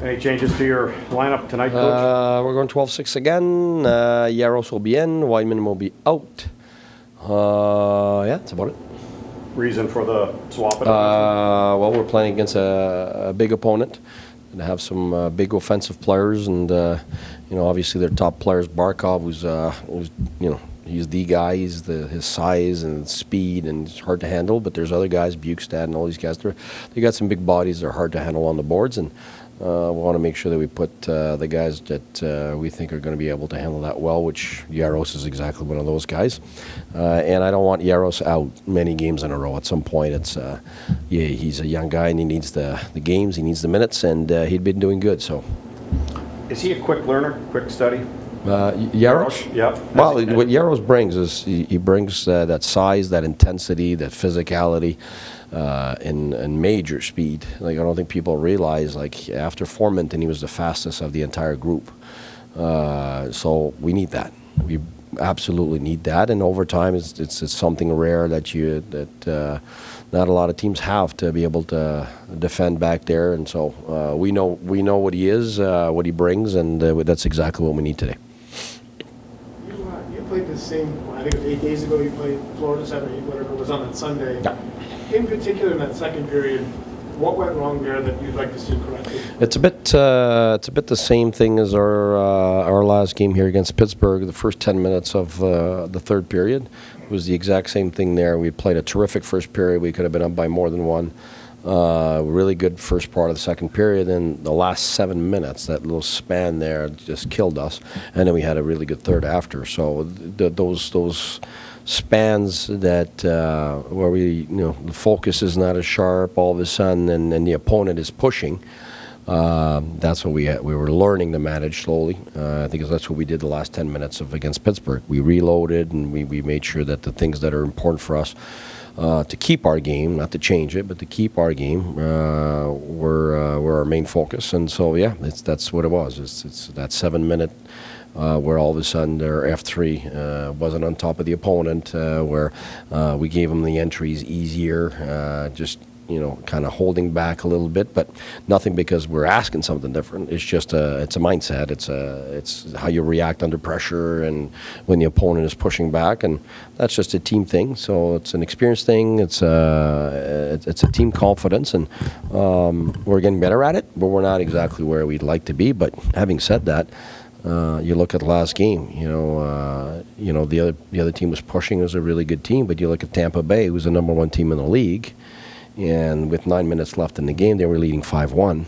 Any changes to your lineup tonight, Coach? We're going 12-6 again. Yaros will be in. Weidman will be out. Yeah, that's about it. Reason for the swap? Well, we're playing against a big opponent. And have some big offensive players, and obviously their top player is Barkov, who's he's the guy. He's his size and speed, and it's hard to handle. But there's other guys, Bukestad and all these guys. They got some big bodies. They're hard to handle on the boards, and we want to make sure that we put the guys that we think are going to be able to handle that well, which Yaros is exactly one of those guys. And I don't want Yaros out many games in a row. At some point, he's a young guy and he needs the games, he needs the minutes, and he'd been doing good. So, is he a quick learner, quick study? Yaros? Yeah. Well, what Yaros brings is he brings that size, that intensity, that physicality, and major speed. Like, I don't think people realize, like, after Formenton, he was the fastest of the entire group. So we need that. We absolutely need that. And over time, it's something rare that not a lot of teams have to be able to defend back there. And so we know what he is, what he brings, and that's exactly what we need today. You played the same, I think it was 8 days ago, you played Florida 7 or 8, whatever it was on that Sunday. Yeah. In particular, in that second period, what went wrong there that you'd like to see corrected? It's a bit the same thing as our last game here against Pittsburgh. The first 10 minutes of the third period was the exact same thing there. We played a terrific first period. We could have been up by more than one. Really good first part of the second period, and the last 7 minutes, that little span there just killed us. And then we had a really good third after. So those spans that where the focus is not as sharp all of a sudden, and the opponent is pushing. That's what we were learning to manage slowly. I think that's what we did the last 10 minutes against Pittsburgh. We reloaded, and we made sure that the things that are important for us to keep our game, not to change it, but to keep our game, were our main focus. And so, yeah, that's what it was. It's that 7 minute where all of a sudden their F3 wasn't on top of the opponent, where we gave them the entries easier, just kind of holding back a little bit, but nothing because we're asking something different. It's just it's a mindset. It's how you react under pressure and when the opponent is pushing back, and that's just a team thing. So it's an experience thing. It's a team confidence, and we're getting better at it, but we're not exactly where we'd like to be. But having said that, you look at the last game. The other team was pushing. It was a really good team, but you look at Tampa Bay, who's the #1 team in the league. And with 9 minutes left in the game, they were leading 5-1,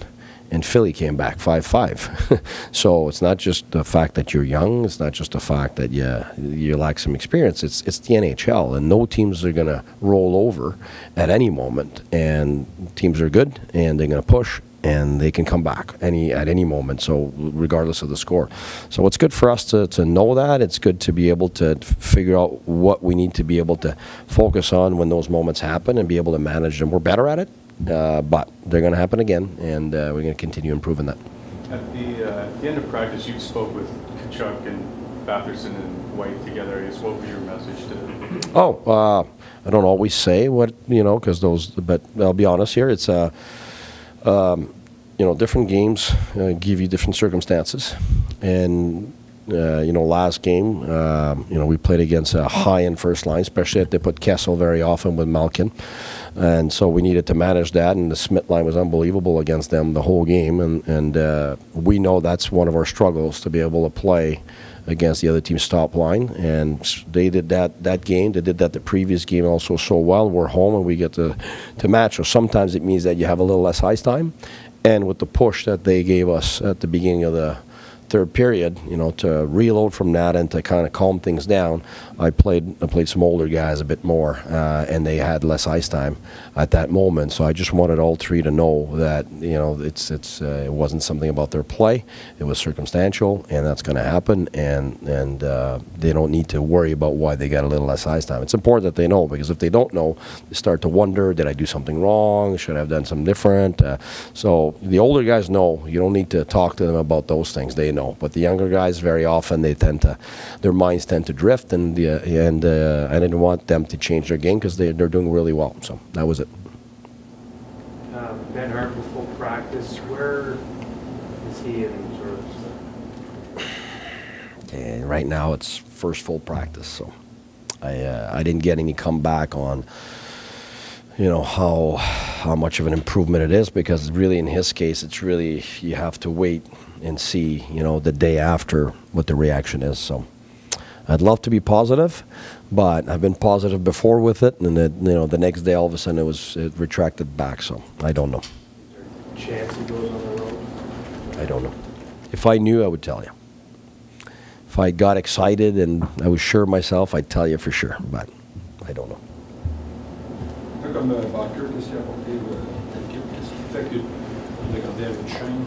and Philly came back 5-5. So it's not just the fact that you're young. It's not just the fact that you lack some experience. It's the NHL, and no teams are going to roll over at any moment. And teams are good, and they're going to push, and they can come back at any moment, so regardless of the score. So it's good for us to know that. It's good to be able to figure out what we need to be able to focus on when those moments happen and be able to manage them. We're better at it, but they're going to happen again, and we're going to continue improving that. At the end of practice, you spoke with Tkachuk and Batherson and White together. I guess, what was your message to them? I don't always say what, but I'll be honest here. It's different games give you different circumstances. And, last game, we played against a high-end first line, especially if they put Kessel very often with Malkin. And so we needed to manage that, and the Smith line was unbelievable against them the whole game. And we know that's one of our struggles, to be able to play against the other team's top line, and they did that game. They did that the previous game also so well. We're home, and we get to match. So sometimes it means that you have a little less ice time, and with the push that they gave us at the beginning of the third period, to reload from that and to kind of calm things down, I played some older guys a bit more, and they had less ice time at that moment. So I just wanted all three to know that it wasn't something about their play. It was circumstantial, and that's going to happen. And they don't need to worry about why they got a little less ice time. It's important that they know, because if they don't know, they start to wonder: did I do something wrong? Should I have done something different? So the older guys know. You don't need to talk to them about those things. They know. But the younger guys, very often, their minds tend to drift, and I didn't want them to change their game, because they're doing really well. So that was it. Ben Hart with full practice. Where is he in sort of? And right now, it's first full practice, so I didn't get any comeback on, you know, how much of an improvement it is, because really in his case, it's really, you have to wait and see, you know, the day after what the reaction is. So I'd love to be positive, but I've been positive before with it, and then, you know, the next day all of a sudden it retracted back. So I don't know. Is there a chance he goes on the road? I don't know. If I knew, I would tell you. If I got excited and I was sure of myself, I'd tell you for sure, but I don't know. Comme Barker, qu'est-ce qui a apporté l'équipe? Qu'est-ce qui fait que vous avez gardé avec une chaîne?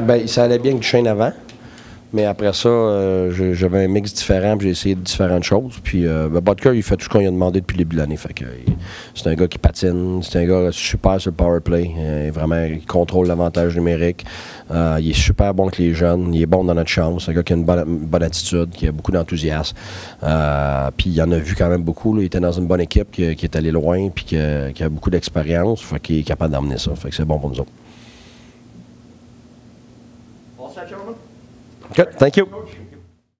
Ben, ça allait bien avec chaîne avant. Mais après ça, j'avais un mix différent, puis j'ai essayé différentes choses. Puis Butker, il fait tout ce qu'on lui a demandé depuis le début de l'année. Fait que c'est un gars qui patine, c'est un gars super sur le power play. Vraiment, il contrôle l'avantage numérique. Il est super bon avec les jeunes, il est bon dans notre chambre. C'est un gars qui a une bonne attitude, qui a beaucoup d'enthousiasme. Puis il en a vu quand même beaucoup. Là. Il était dans une bonne équipe qui est allé loin, puis qui a beaucoup d'expérience. Fait qu'il est capable d'emmener ça. Fait que c'est bon pour nous autres. All set, gentlemen? Good, thank you. Coach?